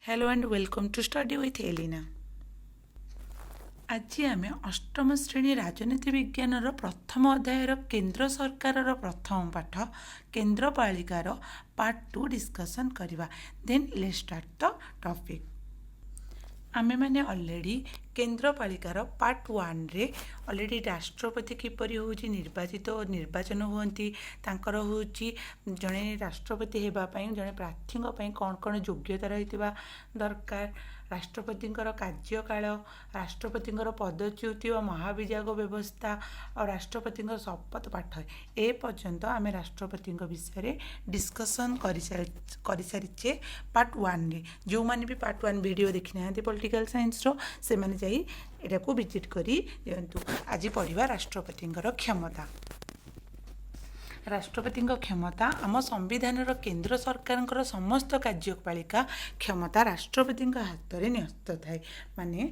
Hello and welcome to study with Elina. आज आम अष्टम श्रेणी राजनीति विज्ञान प्रथम अध्यायर केंद्र सरकार प्रथम पाठ केन्द्रपालिकार पार्ट 2 डिस्कसन करवा। Then let's start the topic. आमे माने ऑलरेडी केन्द्रपालिकार पार्ट 1 रे ऑलरेडी राष्ट्रपति किपरि होउची निर्वाचित और निर्वाचन हुअंती तांकर होउची जणे राष्ट्रपति हेबा पई जणे प्रार्थीଙ୍କ पई कोन कोन योग्यता रहितबा दरकार, राष्ट्रपतिଙ୍କର କାର୍ଯ୍ୟକାଳ, ରାଷ୍ଟ୍ରପତିଙ୍କର ପଦଚ୍ୟୁତି ଓ ମହାଭିଯୋଗ ବ୍ୟବସ୍ଥା और ରାଷ୍ଟ୍ରପତିଙ୍କ ଶପଥ ପାଠ ଏ ପର୍ଯ୍ୟନ୍ତ ଆମେ ରାଷ୍ଟ୍ରପତିଙ୍କ ବିଷୟରେ ଡିସ୍କସନ୍ କରିସାରିଛେ ପାର୍ଟ 1 ରେ। ଯେଉଁମାନେ ବି ପାର୍ଟ 1 ଭିଡ଼ିଓ ଦେଖିନାହାନ୍ତି ପଲିଟିକାଲ ସାଇନ୍ସର ସେମାନେ ଯାଇ ଏଟାକୁ ଭିଜିଟ୍ କରି ଦିଅନ୍ତୁ। ଆଜି ପଢ଼ିବା ରାଷ୍ଟ୍ରପତିଙ୍କର କ୍ଷମତା। राष्ट्रपतिଙ୍କ क्षमता आम संविधान केंद्र सरकार समस्त कार्यपालिका क्षमता राष्ट्रपति हाथ में न्यस्त थाए। माने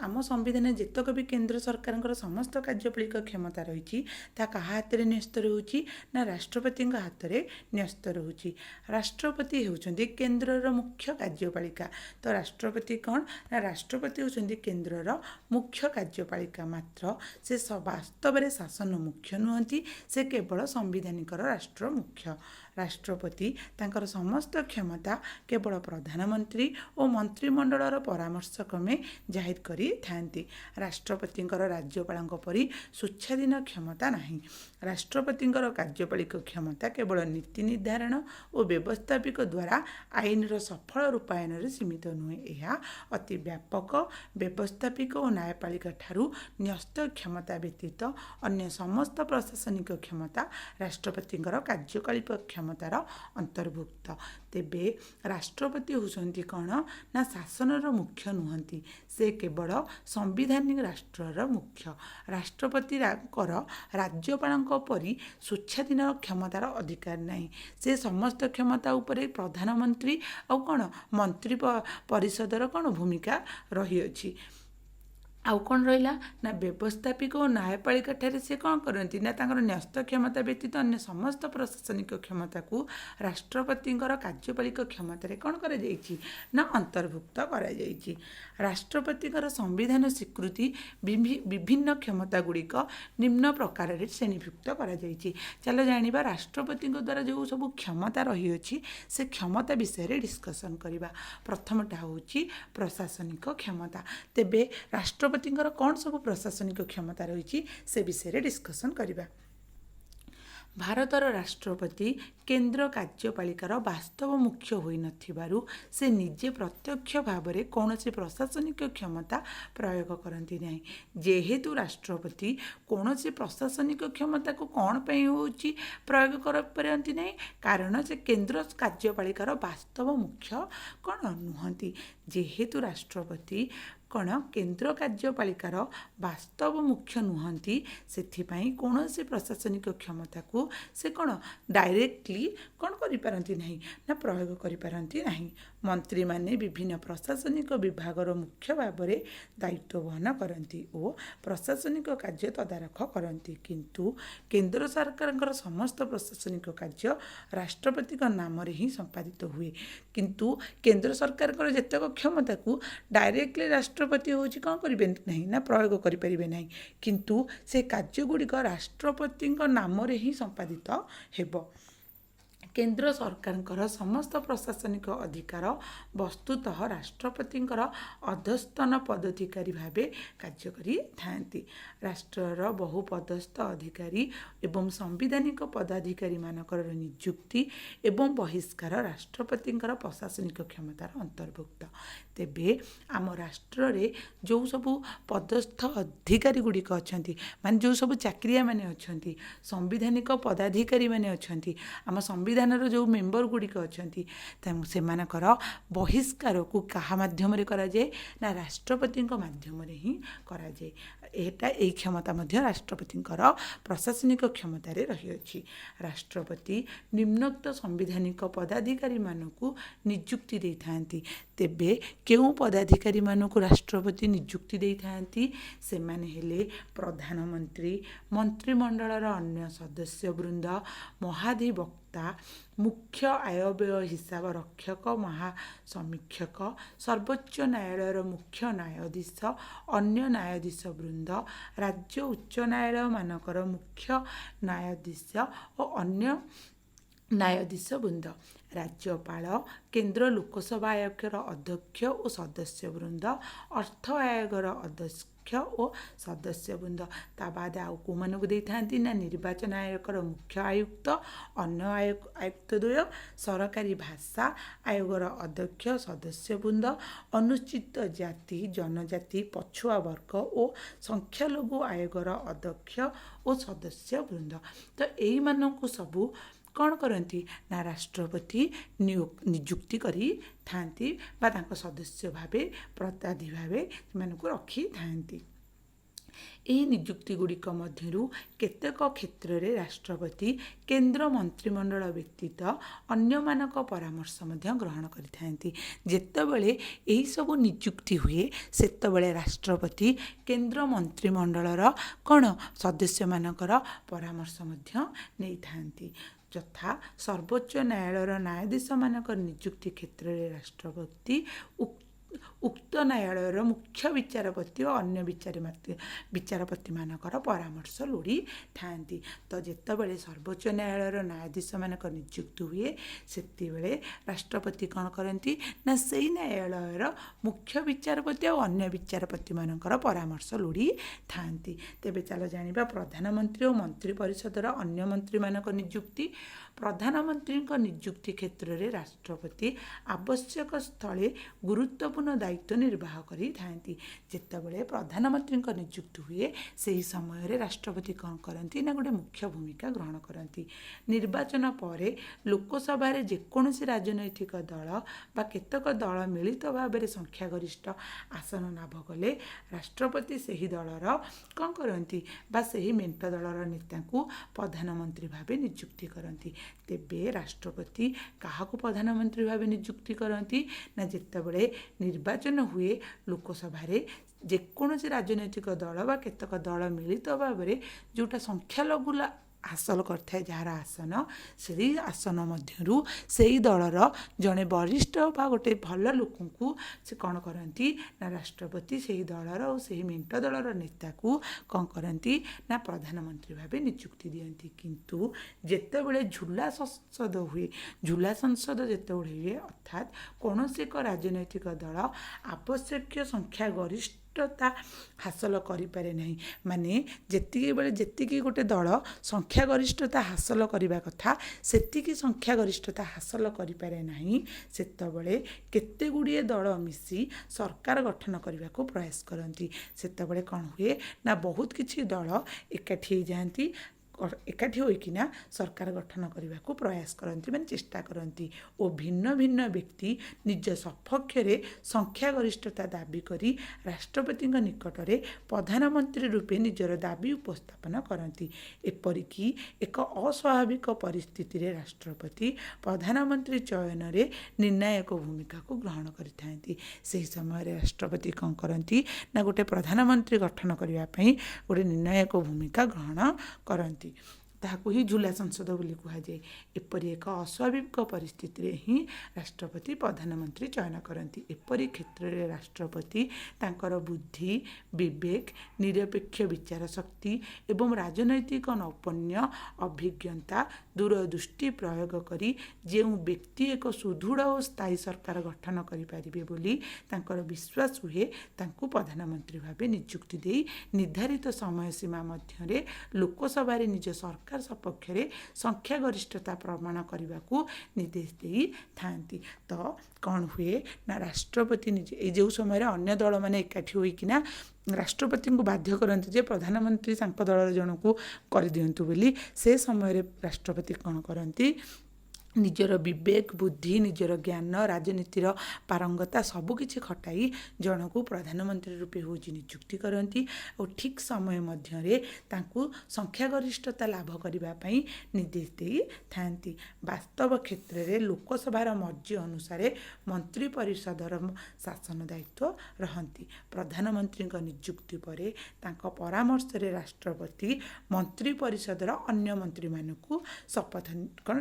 आम संविधान जितक भी केंद्र सरकार समस्त कार्यपालिका क्षमता रही क्या हाथ में न्यस्त रोचे ना राष्ट्रपति हाथ में न्यस्त रोचे। राष्ट्रपति होउछंती केंद्रर मुख्य कार्यपालिका। तो राष्ट्रपति कौन ना राष्ट्रपति होउछंती केंद्रर मुख्य कार्यपालिका, मात्र से वास्तव में शासन मुख्य नुहंती, से केवल संविधानिक राष्ट्र मुख्य। राष्ट्रपति तांकर समस्त क्षमता केवल प्रधानमंत्री और मंत्रिमंडलर परामर्श क्रमे जाहिर करी थांती। राष्ट्रपति राज्यपाल परी स्वेच्छाधीन क्षमता नहीं। राष्ट्रपति कार्यपालिक क्षमता केवल नीति निर्धारण और व्यवस्थापिक द्वारा आईन सफल रूपायन सीमित नुहे। यह अति व्यापक व्यवस्थापिक और न्यायपालिका ठारू न्यस्त क्षमता व्यतीत अन्य समस्त प्रशासनिक क्षमता राष्ट्रपति कार्यकालिक क्षमतार अंतर्भुक्त। तेबे राष्ट्रपति होउछंती कौन ना शासनर मुख्य नुहंती, से केवल संविधानिक राष्ट्रर मुख्य। राष्ट्रपति राज्यपाल परी स्वेच्छाधीन क्षमतार अधिकार नहीं। से समस्त क्षमता उपरे प्रधानमंत्री और कौन मंत्री परिषदर कौन भूमिका रही अछि। आउ कौन रहा ना व्यवस्थापिक और न्यायपालिका ठारे से कौन करती ना तांकर न्यस्त क्षमता व्यतीत अन्य समस्त प्रशासनिक क्षमता को राष्ट्रपति कार्यपालिक क्षमतार कौन कर ना अंतर्भुक्त कर। राष्ट्रपति संविधान स्वीकृति विभिन्न क्षमता गुड़िक निम्न प्रकार श्रेणीभुक्त कर। चलो जानिबा राष्ट्रपति द्वारा जो सब क्षमता रही अछि से क्षमता विषय डिस्कसन करवा। प्रथमटा होची प्रशासनिक क्षमता। तेबे राष्ट्रपति कौन सब प्रशासनिक क्षमता रही से विषय डिस्कसन करवा। भारतर राष्ट्रपति केंद्र कार्यपालिकार वास्तव मुख्य होई नथिबारु से निजे प्रत्यक्ष भाव में कौन से प्रशासनिक क्षमता प्रयोग करती नहीं। जेहेतु राष्ट्रपति कौन से प्रशासनिक क्षमता को कौन पे होची प्रयोग कर पारती नहीं, कारण से केंद्र कार्यपालिकार वास्तव मुख्य कौन नुहंती। जेहेतु राष्ट्रपति कौन केंद्र कार्यपालिकार वास्तव मुख्य नुहंती, से कौन से प्रशासनिक क्षमता को से कौन डायरेक्टली कौन करिपारंती नहीं ना प्रयोग करिपारंती नहीं। मंत्री माने विभिन्न प्रशासनिक विभागर मुख्य भाव में दायित्व वहन करती और प्रशासनिक कार्य तदारख करती, किंतु केंद्र सरकार समस्त प्रशासनिक कार्य राष्ट्रपति नाम ही संपादित हुए। किंतु केंद्र सरकार जेतक क्षमता को डायरेक्टली राष्ट्रपति होची कौन करेंगे नहीं ना प्रयोग करें नहीं, किंतु से कार्य गुड़िक राष्ट्रपति नाम ही संपादित हेबो। केंद्र सरकार समस्त प्रशासनिक अधिकार वस्तुतः राष्ट्रपति अधस्तन पदाधिकारी भाव कार्य करी थांती। राष्ट्रर बहु पदस्थ अधिकारी एवं संविधानिक पदाधिकारी मानकर नियुक्ति एवं बहिष्कार राष्ट्रपति प्रशासनिक क्षमतार अंतर्भुक्त। तेबे आम राष्ट्र रे जो सबू पदस्थ अधिकारी गुड़िक अच्छा माने जो सब चाकरिया माने अच्छा संविधानिक पदाधिकारी माने अच्छा आम संविधान जो मेंबर गुड़िक अच्छा से बहिष्कार को क्या मध्यम कराए ना राष्ट्रपति मध्यम ही कराए। एटा यही क्षमता राष्ट्रपति प्रशासनिक क्षमतार रही। राष्ट्रपति निम्नोक्त संविधानिक पदाधिकारी मानकु नियुक्ति दे थांती। तेबे केउ पदाधिकारी मानकु राष्ट्रपति नियुक्ति दे थांती से माने हेले प्रधानमंत्री, मंत्रिमंडलर अन्य सदस्य वृंद, महाधिवक्ता କର୍ତ୍ତା, ମୁଖ୍ୟ ଆୟବ୍ୟୟ ହିସାବ ରକ୍ଷକ ମହାସମୀକ୍ଷକ, ସର୍ବୋଚ୍ଚ ନ୍ୟାୟାଳୟର ମୁଖ୍ୟ ନ୍ୟାୟାଧୀଶ, ଅନ୍ୟ ନ୍ୟାୟାଧୀଶ ବୃନ୍ଦ, ରାଜ୍ୟ ଉଚ୍ଚ ନ୍ୟାୟାଳୟମାନଙ୍କର ମୁଖ୍ୟ ନ୍ୟାୟାଧୀଶ ଓ ଅନ୍ୟ ନ୍ୟାୟାଧୀଶ ବୃନ୍ଦ, ରାଜ୍ୟପାଳ, କେନ୍ଦ୍ର ଲୋକସଭା ଆୟୋଗର ଅଧ୍ୟକ୍ଷ ଓ ସଦସ୍ୟ ବୃନ୍ଦ, ଅର୍ଥ ଆୟୋଗର ଅଧ୍ୟକ୍ଷ ଓ ସଦସ୍ୟ ବୃନ୍ଦ। ତା ବାଦ ଆଉ କେଉଁମାନଙ୍କୁ ଦେଇଥାନ୍ତି ନା ନିର୍ବାଚନ ଆୟୋଗର ମୁଖ୍ୟ ଆୟୁକ୍ତ, ଅନ୍ୟ ଆୟୁକ୍ତ ଦ୍ୱୟ, ସରକାରୀ ଭାଷା ଆୟୋଗର ଅଧ୍ୟକ୍ଷ ସଦସ୍ୟ ବୃନ୍ଦ, ଅନୁସୂଚିତ ଜାତି ଜନଜାତି ପଛୁଆ ବର୍ଗ ଓ ସଂଖ୍ୟାଲଘୁ ଆୟୋଗର ଅଧ୍ୟକ୍ଷ ଓ ସଦସ୍ୟ ବୃନ୍ଦ। ତ ଏଇମାନଙ୍କୁ ସବୁ କ'ଣ କରନ୍ତି ନା ରାଷ୍ଟ୍ରପତି ନିଯୁକ୍ତି କରିଥାନ୍ତି ବା ତାଙ୍କ ସଦସ୍ୟ ଭାବେ ପ୍ରତାଧୀ ଭାବେ ସେମାନଙ୍କୁ ରଖିଥାନ୍ତି। ଏହି ନିଯୁକ୍ତି ଗୁଡ଼ିକ ମଧ୍ୟରୁ କେତେକ କ୍ଷେତ୍ରରେ ରାଷ୍ଟ୍ରପତି କେନ୍ଦ୍ର ମନ୍ତ୍ରିମଣ୍ଡଳ ବ୍ୟତୀତ ଅନ୍ୟମାନଙ୍କ ପରାମର୍ଶ ମଧ୍ୟ ଗ୍ରହଣ କରିଥାନ୍ତି। ଯେତେବେଳେ ଏହିସବୁ ନିଯୁକ୍ତି ହୁଏ ସେତେବେଳେ ରାଷ୍ଟ୍ରପତି କେନ୍ଦ୍ର ମନ୍ତ୍ରିମଣ୍ଡଳର କ'ଣ ସଦସ୍ୟମାନଙ୍କର ପରାମର୍ଶ ମଧ୍ୟ ନେଇଥାନ୍ତି। ଯଥା ସର୍ବୋଚ୍ଚ ନ୍ୟାୟାଳୟର ନ୍ୟାୟାଧୀଶମାନଙ୍କ ନିଯୁକ୍ତି କ୍ଷେତ୍ରରେ ରାଷ୍ଟ୍ରପତି ଉକ୍ତ ନ୍ୟାୟାଳୟର ମୁଖ୍ୟ ବିଚାରପତି ଓ ଅନ୍ୟ ବିଚାରପତିମାନଙ୍କର ପରାମର୍ଶ ଲୋଡ଼ିଥାନ୍ତି। ତ ଯେତେବେଳେ ସର୍ବୋଚ୍ଚ ନ୍ୟାୟାଳୟର ନ୍ୟାୟାଧୀଶମାନଙ୍କ ନିଯୁକ୍ତି ହୁଏ ସେତେବେଳେ ରାଷ୍ଟ୍ରପତି କ'ଣ କରନ୍ତି ନା ସେଇ ନ୍ୟାୟାଳୟର ମୁଖ୍ୟ ବିଚାରପତି ଆଉ ଅନ୍ୟ ବିଚାରପତିମାନଙ୍କର ପରାମର୍ଶ ଲୋଡ଼ିଥାନ୍ତି। ତେବେ ଚାଲ ଜାଣିବା ପ୍ରଧାନମନ୍ତ୍ରୀ ଓ ମନ୍ତ୍ରୀ ପରିଷଦର ଅନ୍ୟ ମନ୍ତ୍ରୀମାନଙ୍କ ନିଯୁକ୍ତି। ପ୍ରଧାନମନ୍ତ୍ରୀଙ୍କ ନିଯୁକ୍ତି କ୍ଷେତ୍ରରେ ରାଷ୍ଟ୍ରପତି ଆବଶ୍ୟକ ସ୍ଥଳେ ଗୁରୁତ୍ୱପୂର୍ଣ୍ଣ ଦାୟିତ୍ୱ ନିର୍ବାହ କରିଥାନ୍ତି। ଯେତେବେଳେ ପ୍ରଧାନମନ୍ତ୍ରୀଙ୍କ ନିଯୁକ୍ତି ହୁଏ ସେହି ସମୟରେ ରାଷ୍ଟ୍ରପତି କ'ଣ କରନ୍ତି ନା ଗୋଟେ ମୁଖ୍ୟ ଭୂମିକା ଗ୍ରହଣ କରନ୍ତି। ନିର୍ବାଚନ ପରେ ଲୋକସଭାରେ ଯେକୌଣସି ରାଜନୈତିକ ଦଳ ବା କେତେକ ଦଳ ମିଳିତ ଭାବରେ ସଂଖ୍ୟାଗରିଷ୍ଠ ଆସନ ଲାଭ କଲେ ରାଷ୍ଟ୍ରପତି ସେହି ଦଳର କ'ଣ କରନ୍ତି ବା ସେହି ମେଣ୍ଟ ଦଳର ନେତାଙ୍କୁ ପ୍ରଧାନମନ୍ତ୍ରୀ ଭାବେ ନିଯୁକ୍ତି କରନ୍ତି। ତେବେ ରାଷ୍ଟ୍ରପତି କାହାକୁ ପ୍ରଧାନମନ୍ତ୍ରୀ ଭାବେ ନିଯୁକ୍ତି କରନ୍ତି ନା ଯେତେବେଳେ ନିର୍ବାଚନ ହୁଏ ଲୋକସଭାରେ ଯେକୌଣସି ରାଜନୈତିକ ଦଳ ବା କେତେକ ଦଳ ମିଳିତ ଭାବରେ ଯେଉଁଟା ସଂଖ୍ୟାଲଘୁ ହାସଲ କରିଥାଏ ଯାହାର ଆସନ, ସେହି ଆସନ ମଧ୍ୟରୁ ସେହି ଦଳର ଜଣେ ବରିଷ୍ଠ ବା ଗୋଟେ ଭଲ ଲୋକଙ୍କୁ ସେ କ'ଣ କରନ୍ତି ନା ରାଷ୍ଟ୍ରପତି ସେହି ଦଳର ଓ ସେହି ମେଣ୍ଟ ଦଳର ନେତାକୁ କ'ଣ କରନ୍ତି ନା ପ୍ରଧାନମନ୍ତ୍ରୀ ଭାବେ ନିଯୁକ୍ତି ଦିଅନ୍ତି। କିନ୍ତୁ ଯେତେବେଳେ ଝୁଲା ସଂସଦ ହୁଏ, ଝୁଲା ସଂସଦ ଯେତେବେଳେ ହୁଏ ଅର୍ଥାତ୍ କୌଣସି ଏକ ରାଜନୈତିକ ଦଳ ଆବଶ୍ୟକୀୟ ସଂଖ୍ୟା ଗରିଷ୍ଠତା ହାସଲ କରିପାରେ ନାହିଁ, ମାନେ ଯେତିକି ଗୋଟେ ଦଳ ସଂଖ୍ୟା ଗରିଷ୍ଠତା ହାସଲ କରିବା କଥା ସେତିକି ସଂଖ୍ୟା ଗରିଷ୍ଠତା ହାସଲ କରିପାରେ ନାହିଁ, ସେତେବେଳେ କେତେ ଗୁଡ଼ିଏ ଦଳ ମିଶି ସରକାର ଗଠନ କରିବାକୁ ପ୍ରୟାସ କରନ୍ତି। ସେତେବେଳେ କ'ଣ ହୁଏ ନା ବହୁତ କିଛି ଦଳ ଏକାଠି ହେଇଯାଆନ୍ତି, ଏକାଠି ହୋଇକିନା ସରକାର ଗଠନ କରିବାକୁ ପ୍ରୟାସ କରନ୍ତି ମାନେ ଚେଷ୍ଟା କରନ୍ତି ଓ ଭିନ୍ନ ଭିନ୍ନ ବ୍ୟକ୍ତି ନିଜ ସପକ୍ଷରେ ସଂଖ୍ୟାଗରିଷ୍ଠତା ଦାବି କରି ରାଷ୍ଟ୍ରପତିଙ୍କ ନିକଟରେ ପ୍ରଧାନମନ୍ତ୍ରୀ ରୂପେ ନିଜର ଦାବି ଉପସ୍ଥାପନ କରନ୍ତି। ଏପରିକି ଏକ ଅସ୍ୱାଭାବିକ ପରିସ୍ଥିତିରେ ରାଷ୍ଟ୍ରପତି ପ୍ରଧାନମନ୍ତ୍ରୀ ଚୟନରେ ନିର୍ଣ୍ଣାୟକ ଭୂମିକାକୁ ଗ୍ରହଣ କରିଥାନ୍ତି। ସେହି ସମୟରେ ରାଷ୍ଟ୍ରପତି କ'ଣ କରନ୍ତି ନା ଗୋଟେ ପ୍ରଧାନମନ୍ତ୍ରୀ ଗଠନ କରିବା ପାଇଁ ଗୋଟେ ନିର୍ଣ୍ଣାୟକ ଭୂମିକା ଗ୍ରହଣ କରନ୍ତି। ତାହାକୁ ହିଁ ଝୁଲା ସଂସଦ ବୋଲି କୁହାଯାଏ। ଏପରି ଏକ ଅସ୍ୱାଭାବିକ ପରିସ୍ଥିତିରେ ହିଁ ରାଷ୍ଟ୍ରପତି ପ୍ରଧାନମନ୍ତ୍ରୀ ଚୟନ କରନ୍ତି। ଏପରି କ୍ଷେତ୍ରରେ ରାଷ୍ଟ୍ରପତି ତାଙ୍କର ବୁଦ୍ଧି, ବିବେକ, ନିରପେକ୍ଷ ବିଚାର ଶକ୍ତି ଏବଂ ରାଜନୈତିକ ନୈପୁଣ୍ୟ, ଅଭିଜ୍ଞତା, ଦୂରଦୃଷ୍ଟି ପ୍ରୟୋଗ କରି ଯେଉଁ ବ୍ୟକ୍ତି ଏକ ସୁଦୃଢ଼ ଓ ସ୍ଥାୟୀ ସରକାର ଗଠନ କରିପାରିବେ ବୋଲି ତାଙ୍କର ବିଶ୍ୱାସ ହୁଏ ତାଙ୍କୁ ପ୍ରଧାନମନ୍ତ୍ରୀ ଭାବେ ନିଯୁକ୍ତି ଦେଇ ନିର୍ଦ୍ଧାରିତ ସମୟ ସୀମା ମଧ୍ୟରେ ଲୋକସଭାରେ ନିଜ ସରକାର ସପକ୍ଷରେ ସଂଖ୍ୟାଗରିଷ୍ଠତା ପ୍ରମାଣ କରିବାକୁ ନିର୍ଦ୍ଦେଶ ଦେଇଥାନ୍ତି। ତ କ'ଣ ହୁଏ ନା ରାଷ୍ଟ୍ରପତି ନିଜେ ଏଇ ଯେଉଁ ସମୟରେ ଅନ୍ୟ ଦଳମାନେ ଏକାଠି ହୋଇକିନା ରାଷ୍ଟ୍ରପତିଙ୍କୁ ବାଧ୍ୟ କରନ୍ତି ଯେ ପ୍ରଧାନମନ୍ତ୍ରୀ ତାଙ୍କ ଦଳର ଜଣକୁ କରିଦିଅନ୍ତୁ ବୋଲି, ସେ ସମୟରେ ରାଷ୍ଟ୍ରପତି କ'ଣ କରନ୍ତି ନିଜର ବିବେକ ବୁଦ୍ଧି ନିଜର ଜ୍ଞାନ ରାଜନୀତିର ପାରଙ୍ଗତା ସବୁକିଛି ଖଟାଇ ଜଣକୁ ପ୍ରଧାନମନ୍ତ୍ରୀ ରୂପେ ହେଉଛି ନିଯୁକ୍ତି କରନ୍ତି ଓ ଠିକ୍ ସମୟ ମଧ୍ୟରେ ତାଙ୍କୁ ସଂଖ୍ୟାଗରିଷ୍ଠତା ଲାଭ କରିବା ପାଇଁ ନିର୍ଦ୍ଦେଶ ଦେଇଥାନ୍ତି। ବାସ୍ତବ କ୍ଷେତ୍ରରେ ଲୋକସଭାର ମର୍ଜି ଅନୁସାରେ ମନ୍ତ୍ରୀ ପରିଷଦର ଶାସନ ଦାୟିତ୍ୱ ରହନ୍ତି। ପ୍ରଧାନମନ୍ତ୍ରୀଙ୍କ ନିଯୁକ୍ତି ପରେ ତାଙ୍କ ପରାମର୍ଶରେ ରାଷ୍ଟ୍ରପତି ମନ୍ତ୍ରୀ ପରିଷଦର ଅନ୍ୟ ମନ୍ତ୍ରୀମାନଙ୍କୁ ଶପଥ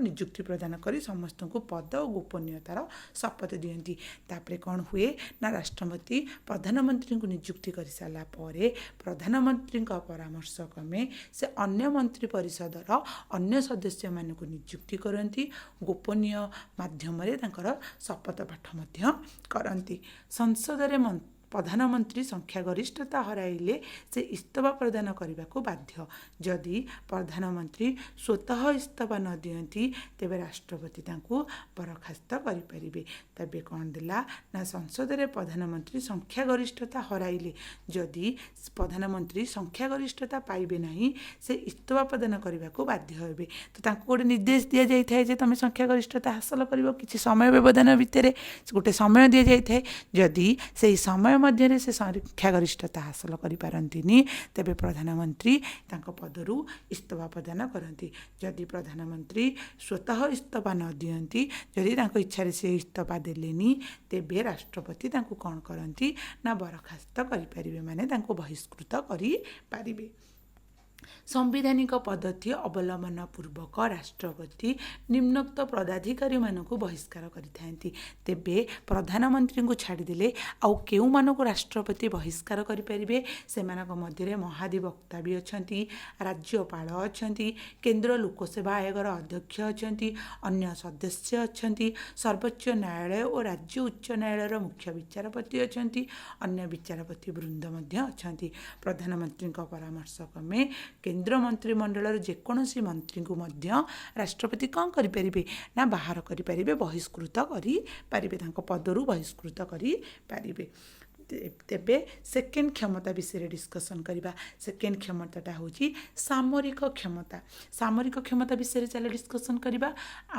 ନିଯୁକ୍ତି ପ୍ରଦାନ କରି ସମସ୍ତଙ୍କୁ ପଦ ଓ ଗୋପନୀୟତାର ଶପଥ ଦିଅନ୍ତି। ତାପରେ କ'ଣ ହୁଏ ନା ରାଷ୍ଟ୍ରପତି ପ୍ରଧାନମନ୍ତ୍ରୀଙ୍କୁ ନିଯୁକ୍ତି କରିସାରିଲା ପରେ ପ୍ରଧାନମନ୍ତ୍ରୀଙ୍କ ପରାମର୍ଶ କ୍ରମେ ସେ ଅନ୍ୟ ମନ୍ତ୍ରୀ ପରିଷଦର ଅନ୍ୟ ସଦସ୍ୟମାନଙ୍କୁ ନିଯୁକ୍ତି କରନ୍ତି, ଗୋପନୀୟ ମାଧ୍ୟମରେ ତାଙ୍କର ଶପଥ ପାଠ ମଧ୍ୟ କରନ୍ତି। ସଂସଦରେ ପ୍ରଧାନମନ୍ତ୍ରୀ ସଂଖ୍ୟାଗରିଷ୍ଠତା ହରାଇଲେ ସେ ଇସ୍ତଫା ପ୍ରଦାନ କରିବାକୁ ବାଧ୍ୟ। ଯଦି ପ୍ରଧାନମନ୍ତ୍ରୀ ସ୍ୱତଃ ଇସ୍ତଫା ନ ଦିଅନ୍ତି ତେବେ ରାଷ୍ଟ୍ରପତି ତାଙ୍କୁ ବରଖାସ୍ତ କରିପାରିବେ। ତେବେ କ'ଣ ଦେଲା ନା ସଂସଦରେ ପ୍ରଧାନମନ୍ତ୍ରୀ ସଂଖ୍ୟାଗରିଷ୍ଠତା ହରାଇଲେ ଯଦି ପ୍ରଧାନମନ୍ତ୍ରୀ ସଂଖ୍ୟାଗରିଷ୍ଠତା ପାଇବେ ନାହିଁ ସେ ଇସ୍ତଫା ପ୍ରଦାନ କରିବାକୁ ବାଧ୍ୟ ହେବେ। ତ ତାଙ୍କୁ ଗୋଟେ ନିର୍ଦ୍ଦେଶ ଦିଆଯାଇଥାଏ ଯେ ତୁମେ ସଂଖ୍ୟାଗରିଷ୍ଠତା ହାସଲ କରିବ, କିଛି ସମୟ ବ୍ୟବଧାନ ଭିତରେ ଗୋଟେ ସମୟ ଦିଆଯାଇଥାଏ। ଯଦି ସେହି ସମୟ ମଧ୍ୟରେ ସେ ସଂଖ୍ୟାଗରିଷ୍ଠତା ହାସଲ କରିପାରନ୍ତିନି ତେବେ ପ୍ରଧାନମନ୍ତ୍ରୀ ତାଙ୍କ ପଦରୁ ଇସ୍ତଫା ପ୍ରଦାନ କରନ୍ତି। ଯଦି ପ୍ରଧାନମନ୍ତ୍ରୀ ସ୍ୱତଃ ଇସ୍ତଫା ନ ଦିଅନ୍ତି, ଯଦି ତାଙ୍କ ଇଚ୍ଛାରେ ସେ ଇସ୍ତଫା ଦେଲେନି ତେବେ ରାଷ୍ଟ୍ରପତି ତାଙ୍କୁ କ'ଣ କରନ୍ତି ନା ବରଖାସ୍ତ କରିପାରିବେ, ମାନେ ତାଙ୍କୁ ବହିଷ୍କୃତ କରିପାରିବେ। ସାମ୍ବିଧାନିକ ପଦ୍ଧତି ଅବଲମ୍ବନ ପୂର୍ବକ ରାଷ୍ଟ୍ରପତି ନିମ୍ନୋକ୍ତ ପଦାଧିକାରୀମାନଙ୍କୁ ବହିଷ୍କାର କରିଥାନ୍ତି। ତେବେ ପ୍ରଧାନମନ୍ତ୍ରୀଙ୍କୁ ଛାଡ଼ିଦେଲେ ଆଉ କେଉଁମାନଙ୍କୁ ରାଷ୍ଟ୍ରପତି ବହିଷ୍କାର କରିପାରିବେ? ସେମାନଙ୍କ ମଧ୍ୟରେ ମହାଧିବକ୍ତା ବି ଅଛନ୍ତି, ରାଜ୍ୟପାଳ ଅଛନ୍ତି, କେନ୍ଦ୍ର ଲୋକସେବା ଆୟୋଗର ଅଧ୍ୟକ୍ଷ ଅଛନ୍ତି, ଅନ୍ୟ ସଦସ୍ୟ ଅଛନ୍ତି, ସର୍ବୋଚ୍ଚ ନ୍ୟାୟାଳୟ ଓ ରାଜ୍ୟ ଉଚ୍ଚ ନ୍ୟାୟାଳୟର ମୁଖ୍ୟ ବିଚାରପତି ଅଛନ୍ତି, ଅନ୍ୟ ବିଚାରପତି ବୃନ୍ଦ ମଧ୍ୟ ଅଛନ୍ତି। ପ୍ରଧାନମନ୍ତ୍ରୀଙ୍କ ପରାମର୍ଶ କ୍ରମେ କେନ୍ଦ୍ର ମନ୍ତ୍ରିମଣ୍ଡଳର ଯେକୌଣସି ମନ୍ତ୍ରୀଙ୍କୁ ମଧ୍ୟ ରାଷ୍ଟ୍ରପତି କ'ଣ କରିପାରିବେ ନା ବାହାର କରିପାରିବେ, ବହିଷ୍କୃତ କରିପାରିବେ, ତାଙ୍କ ପଦରୁ ବହିଷ୍କୃତ କରିପାରିବେ। ତେବେ ସେକେଣ୍ଡ କ୍ଷମତା ବିଷୟରେ ଡିସ୍କସନ୍ କରିବା। ସେକେଣ୍ଡ କ୍ଷମତାଟା ହେଉଛି ସାମରିକ କ୍ଷମତା। ସାମରିକ କ୍ଷମତା ବିଷୟରେ ଚାଲ ଡିସ୍କସନ୍ କରିବା।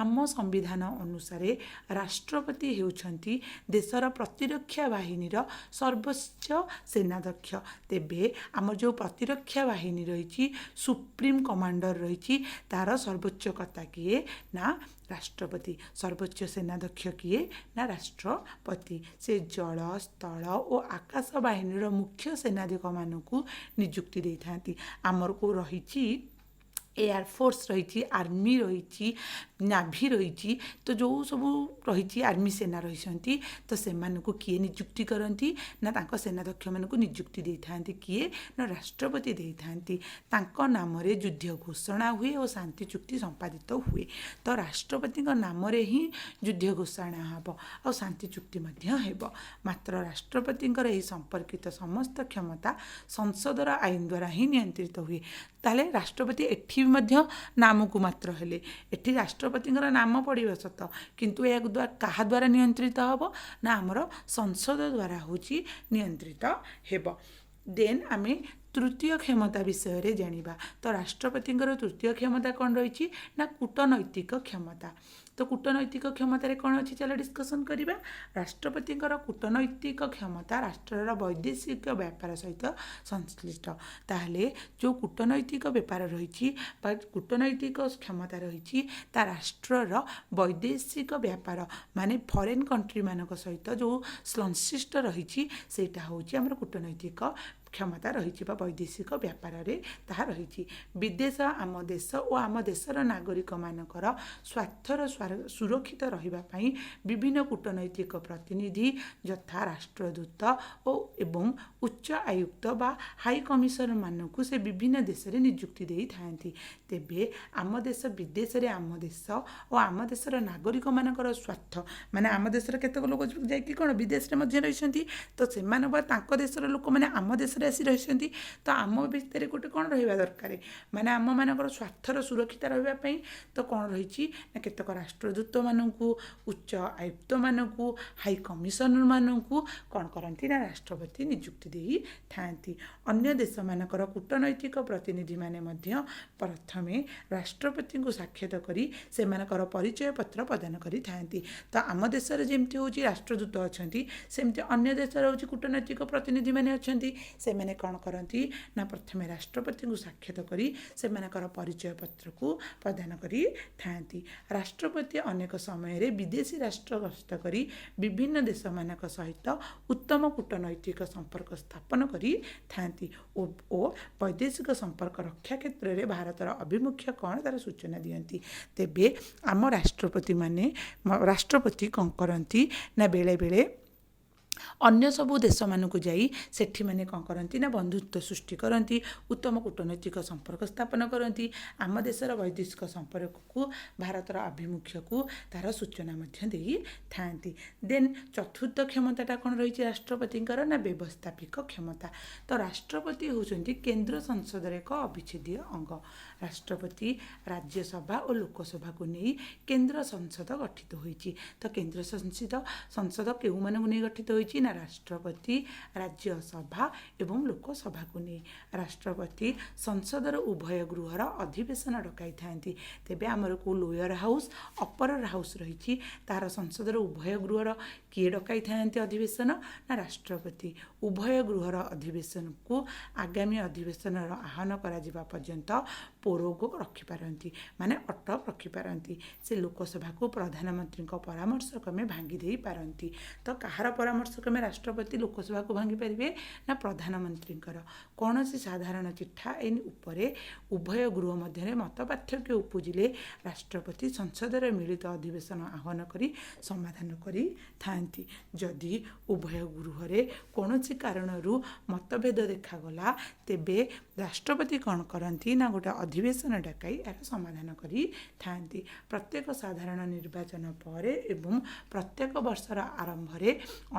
ଆମ ସମ୍ବିଧାନ ଅନୁସାରେ ରାଷ୍ଟ୍ରପତି ହେଉଛନ୍ତି ଦେଶର ପ୍ରତିରକ୍ଷା ବାହିନୀର ସର୍ବୋଚ୍ଚ ସେନାଧ୍ୟକ୍ଷ। ତେବେ ଆମର ଯେଉଁ ପ୍ରତିରକ୍ଷା ବାହିନୀ ରହିଛି, ସୁପ୍ରିମ କମାଣ୍ଡର ରହିଛି, ତାର ସର୍ବୋଚ୍ଚକର୍ତ୍ତା କିଏ ନା ରାଷ୍ଟ୍ରପତି। ସର୍ବୋଚ୍ଚ ସେନାଧ୍ୟକ୍ଷ କିଏ ନା ରାଷ୍ଟ୍ରପତି। ସେ ଜଳ ସ୍ଥଳ ଓ ଆକାଶ ବାହିନୀର ମୁଖ୍ୟ ସେନାଧ୍ୟକ୍ଷମାନଙ୍କୁ ନିଯୁକ୍ତି ଦେଇଥାନ୍ତି। ଆମରକୁ ରହିଛି ଏୟାରଫୋର୍ସ ରହିଛି, ଆର୍ମି ରହିଛି, ନାଭି ରହିଛି। ତ ଯେଉଁ ସବୁ ରହିଛି ଆର୍ମି ସେନା ରହିଛନ୍ତି, ତ ସେମାନଙ୍କୁ କିଏ ନିଯୁକ୍ତି କରନ୍ତି ନା ତାଙ୍କ ସେନାଧ୍ୟକ୍ଷମାନଙ୍କୁ ନିଯୁକ୍ତି ଦେଇଥାନ୍ତି। କିଏ ନା ରାଷ୍ଟ୍ରପତି ଦେଇଥାନ୍ତି। ତାଙ୍କ ନାମରେ ଯୁଦ୍ଧ ଘୋଷଣା ହୁଏ ଓ ଶାନ୍ତି ଚୁକ୍ତି ସମ୍ପାଦିତ ହୁଏ। ତ ରାଷ୍ଟ୍ରପତିଙ୍କ ନାମରେ ହିଁ ଯୁଦ୍ଧ ଘୋଷଣା ହେବ ଆଉ ଶାନ୍ତି ଚୁକ୍ତି ମଧ୍ୟ ହେବ। ମାତ୍ର ରାଷ୍ଟ୍ରପତିଙ୍କର ଏହି ସମ୍ପର୍କିତ ସମସ୍ତ କ୍ଷମତା ସଂସଦର ଆଇନ ଦ୍ୱାରା ହିଁ ନିୟନ୍ତ୍ରିତ ହୁଏ। ତାହେଲେ ରାଷ୍ଟ୍ରପତି ଏଠି ମଧ୍ୟ ନାମକୁ ମାତ୍ର ହେଲେ, ଏଠି ରାଷ୍ଟ୍ରପତିଙ୍କର ନାମ ପଡ଼ିବ ସତ, କିନ୍ତୁ ଏହା କାହା ଦ୍ୱାରା ନିୟନ୍ତ୍ରିତ ହେବ ନା ଆମର ସଂସଦ ଦ୍ୱାରା ହେଉଛି ନିୟନ୍ତ୍ରିତ ହେବ। ଦେନ୍ ଆମେ ତୃତୀୟ କ୍ଷମତା ବିଷୟରେ ଜାଣିବା। ତ ରାଷ୍ଟ୍ରପତିଙ୍କର ତୃତୀୟ କ୍ଷମତା କ'ଣ ରହିଛି ନା କୂଟନୈତିକ କ୍ଷମତା। ତ କୂଟନୈତିକ କ୍ଷମତାରେ କ'ଣ ଅଛି ଚାଲ ଡିସ୍କସନ୍ କରିବା। ରାଷ୍ଟ୍ରପତିଙ୍କର କୂଟନୈତିକ କ୍ଷମତା ରାଷ୍ଟ୍ରର ବୈଦେଶିକ ବ୍ୟାପାର ସହିତ ସଂଶ୍ଳିଷ୍ଟ। ତାହେଲେ ଯେଉଁ କୂଟନୈତିକ ବ୍ୟାପାର ରହିଛି ବା କୂଟନୈତିକ କ୍ଷମତା ରହିଛି, ତା ରାଷ୍ଟ୍ରର ବୈଦେଶିକ ବ୍ୟାପାର ମାନେ ଫରେନ୍ କଣ୍ଟ୍ରିମାନଙ୍କ ସହିତ ଯେଉଁ ସଂଶ୍ଳିଷ୍ଟ ରହିଛି ସେଇଟା ହେଉଛି ଆମର କୂଟନୈତିକ କ୍ଷମତା ରହିଛି ବା ବୈଦେଶିକ ବ୍ୟାପାରରେ ତାହା ରହିଛି। ବିଦେଶ ଆମ ଦେଶ ଓ ଆମ ଦେଶର ନାଗରିକମାନଙ୍କର ସ୍ୱାର୍ଥର ସୁରକ୍ଷିତ ରହିବା ପାଇଁ ବିଭିନ୍ନ କୂଟନୈତିକ ପ୍ରତିନିଧି ଯଥା ରାଷ୍ଟ୍ରଦୂତ ଏବଂ ଉଚ୍ଚ ଆୟୁକ୍ତ ବା ହାଇ କମିଶନରମାନଙ୍କୁ ସେ ବିଭିନ୍ନ ଦେଶରେ ନିଯୁକ୍ତି ଦେଇଥାନ୍ତି। ତେବେ ଆମ ଦେଶ ବିଦେଶରେ ଆମ ଦେଶ ଓ ଆମ ଦେଶର ନାଗରିକମାନଙ୍କର ସ୍ୱାର୍ଥ ମାନେ ଆମ ଦେଶର କେତେକ ଲୋକ ଯାଇକି କ'ଣ ବିଦେଶରେ ମଧ୍ୟ ରହିଛନ୍ତି, ତ ସେମାନେ ବା ତାଙ୍କ ଦେଶର ଲୋକମାନେ ଆମ ଦେଶରେ ଦେଶରେ ଆସି ରହିଛନ୍ତି। ତ ଆମ ଭିତରେ ଗୋଟେ କ'ଣ ରହିବା ଦରକାର, ମାନେ ଆମମାନଙ୍କର ସ୍ୱାର୍ଥର ସୁରକ୍ଷିତ ରହିବା ପାଇଁ ତ କ'ଣ ରହିଛି ନା କେତେକ ରାଷ୍ଟ୍ରଦୂତମାନଙ୍କୁ, ଉଚ୍ଚ ଆୟୁକ୍ତମାନଙ୍କୁ, ହାଇ କମିଶନରମାନଙ୍କୁ କ'ଣ କରନ୍ତି ନା ରାଷ୍ଟ୍ରପତି ନିଯୁକ୍ତି ଦେଇଥାନ୍ତି। ଅନ୍ୟ ଦେଶମାନଙ୍କର କୂଟନୈତିକ ପ୍ରତିନିଧିମାନେ ମଧ୍ୟ ପ୍ରଥମେ ରାଷ୍ଟ୍ରପତିଙ୍କୁ ସାକ୍ଷାତ କରି ସେମାନଙ୍କର ପରିଚୟ ପତ୍ର ପ୍ରଦାନ କରିଥାନ୍ତି। ତ ଆମ ଦେଶରେ ଯେମିତି ହେଉଛି ରାଷ୍ଟ୍ରଦୂତ ଅଛନ୍ତି, ସେମିତି ଅନ୍ୟ ଦେଶରେ ହେଉଛି କୂଟନୈତିକ ପ୍ରତିନିଧିମାନେ ଅଛନ୍ତି। ସେମାନେ କ'ଣ କରନ୍ତି ନା ପ୍ରଥମେ ରାଷ୍ଟ୍ରପତିଙ୍କୁ ସାକ୍ଷାତ କରି ସେମାନଙ୍କର ପରିଚୟ ପତ୍ରକୁ ପ୍ରଦାନ କରିଥାନ୍ତି। ରାଷ୍ଟ୍ରପତି ଅନେକ ସମୟରେ ବିଦେଶୀ ରାଷ୍ଟ୍ର ଗସ୍ତ କରି ବିଭିନ୍ନ ଦେଶମାନଙ୍କ ସହିତ ଉତ୍ତମ କୂଟନୈତିକ ସମ୍ପର୍କ ସ୍ଥାପନ କରିଥାନ୍ତି ଓ ବୈଦେଶିକ ସମ୍ପର୍କ ରକ୍ଷା କ୍ଷେତ୍ରରେ ଭାରତର ଆଭିମୁଖ୍ୟ କ'ଣ ତାର ସୂଚନା ଦିଅନ୍ତି। ତେବେ ଆମ ରାଷ୍ଟ୍ରପତି କ'ଣ କରନ୍ତି ନା ବେଳେବେଳେ ଅନ୍ୟ ସବୁ ଦେଶମାନଙ୍କୁ ଯାଇ ସେଠି ମାନେ କ'ଣ କରନ୍ତି ନା ବନ୍ଧୁତ୍ୱ ସୃଷ୍ଟି କରନ୍ତି, ଉତ୍ତମ କୂଟନୈତିକ ସମ୍ପର୍କ ସ୍ଥାପନ କରନ୍ତି। ଆମ ଦେଶର ବୈଦେଶିକ ସମ୍ପର୍କକୁ, ଭାରତର ଆଭିମୁଖ୍ୟକୁ ତାର ସୂଚନା ମଧ୍ୟ ଦେଇଥାନ୍ତି। ଦେନ୍ ଚତୁର୍ଥ କ୍ଷମତାଟା କ'ଣ ରହିଛି ରାଷ୍ଟ୍ରପତିଙ୍କର ନା ବ୍ୟବସ୍ଥାପିକ କ୍ଷମତା। ତ ରାଷ୍ଟ୍ରପତି ହେଉଛନ୍ତି କେନ୍ଦ୍ର ସଂସଦର ଏକ ଅବିଚ୍ଛେଦ୍ୟ ଅଙ୍ଗ। ରାଷ୍ଟ୍ରପତି ରାଜ୍ୟସଭା ଓ ଲୋକସଭାକୁ ନେଇ କେନ୍ଦ୍ର ସଂସଦ ଗଠିତ ହୋଇଛି। ତ କେନ୍ଦ୍ର ସଂସଦ କେଉଁମାନଙ୍କୁ ନେଇ ଗଠିତ ହୋଇଛି ନା ରାଷ୍ଟ୍ରପତି, ରାଜ୍ୟସଭା ଏବଂ ଲୋକସଭାକୁ ନେଇ। ରାଷ୍ଟ୍ରପତି ସଂସଦର ଉଭୟ ଗୃହର ଅଧିବେଶନ ଡକାଇଥାନ୍ତି। ତେବେ ଆମର କେଉଁ ଲୋୟର ହାଉସ୍, ଅପର ହାଉସ୍ ରହିଛି, ତାହାର ସଂସଦର ଉଭୟ ଗୃହର କିଏ ଡକାଇଥାନ୍ତି ଅଧିବେଶନ ନା ରାଷ୍ଟ୍ରପତି। ଉଭୟ ଗୃହର ଅଧିବେଶନକୁ ଆଗାମୀ ଅଧିବେଶନର ଆହ୍ୱାନ କରାଯିବା ପର୍ଯ୍ୟନ୍ତ ପୋରୋଗ ରଖିପାରନ୍ତି, ମାନେ ଅଟକ ରଖିପାରନ୍ତି। ସେ ଲୋକସଭାକୁ ପ୍ରଧାନମନ୍ତ୍ରୀଙ୍କ ପରାମର୍ଶ କ୍ରମେ ଭାଙ୍ଗି ଦେଇପାରନ୍ତି। ତ କାହାର ପରାମର୍ଶ କ୍ରମେ ରାଷ୍ଟ୍ରପତି ଲୋକସଭାକୁ ଭାଙ୍ଗି ପାରିବେ ନା ପ୍ରଧାନମନ୍ତ୍ରୀଙ୍କର। କୌଣସି ସାଧାରଣ ଚିଠା ଆଇନ ଉପରେ ଉଭୟ ଗୃହ ମଧ୍ୟରେ ମତ ପାର୍ଥକ୍ୟ ଉପୁଜିଲେ ରାଷ୍ଟ୍ରପତି ସଂସଦର ମିଳିତ ଅଧିବେଶନ ଆହ୍ୱାନ କରି ସମାଧାନ କରିଥାନ୍ତି। ଯଦି ଉଭୟ ଗୃହରେ କୌଣସି କାରଣରୁ ମତଭେଦ ଦେଖାଗଲା, ତେବେ ରାଷ୍ଟ୍ରପତି କ'ଣ କରନ୍ତି ନା ଗୋଟେ ଅଧିବେଶନ ଡକାଇ ଏହାର ସମାଧାନ କରିଥାନ୍ତି। ପ୍ରତ୍ୟେକ ସାଧାରଣ ନିର୍ବାଚନ ପରେ ଏବଂ ପ୍ରତ୍ୟେକ ବର୍ଷର ଆରମ୍ଭରେ